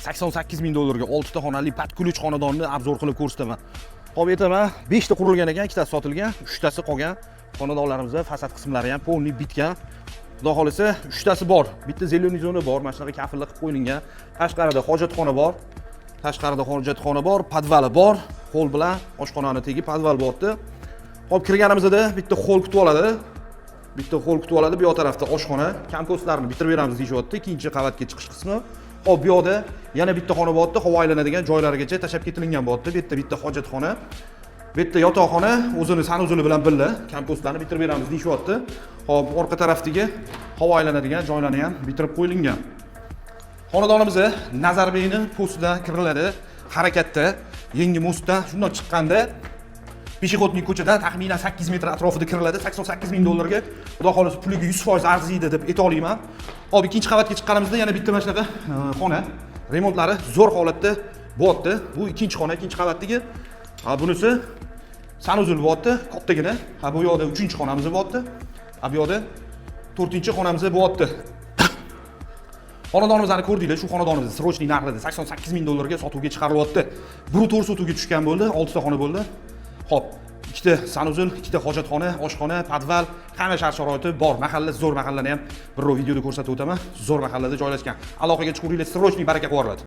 88 ming dollarga 6 ta xonali patkulich xonadonni obzor qilib ko'rsataman. Xo'p, aytaman, 5 ta qurilgan ekan, 2 tasi sotilgan, 3 tasi qolgan. Xonadonlarimizda fasad qismlari ham polni bitgan. Xudo xolasa 3 tasi bor. Bitta zeleniy zona bor, mana shunaqa kafillar qilib qo'yilgan. Tashqarida hojatxona bor. Tashqarida hojatxona bor, podvali bor. Hol bilan oshxonani tegi podval bordi. Xo'p, kirganimizda bitta hol kutib oladi. Bitta hol kutib oladi. Bu yoq tarafda oshxona, kompostlarni bitirib beramiz deyapti. Ikkinchi qavatga chiqish qismi. Xo'p, bu yoqda yana bitta xona bordi, havo aylanadigan joylarigacha tashab ketilgan bordi. Bu yerda bitta hojatxona. Bu yerda yotoqxona, o'zini sanuzuli bilan birga kompostlarni bitirib beramiz deyapti. Xo'p, orqa tarafdagi havo aylanadigan joylarni ham bitirib qo'yilgan. Xonadonimizda Nazarbekning postidan kiriladi. Harakatda, yangi mostdan shundan chiqqanda Peshexodniy ko'chada taxminan 8 metr atrofida kiriladi. 88 ming dollarga. Xudo xolasa puliga 100% arziydi deb ayta olaman. Hop, ikkinchi qavatga chiqqanimizda yana bitta mana shunaqa xona. Remontlari zo'r holatda bo'lyapti. Bu ikkinchi xona, ikkinchi qavatdagi. Bunisi sanuzul bo'lyapti, kattagina. Bu yoqda 3-chi xonamiz bo'lyapti. Bu yoqda 4-chi xonamiz bo'lyapti. Xonadonimizni ko'rdinglar, shu xonadonimiz srochniy narxida 88 ming dollarga sotuvga chiqarilyapti. Brutor sotuvga tushgan bo'ldi, 6 ta xona bo'ldi. Xo'p, ikkita sanuzul, ikkita hojatxona, oshxona, podval, hamma shart-sharoiti bor. Mahalla zo'r mahallani ham bir videoda ko'rsatib o'taman. Zo'r mahallada joylashgan. Aloqaga chiqinglar, srochniy baraka qo'riladi.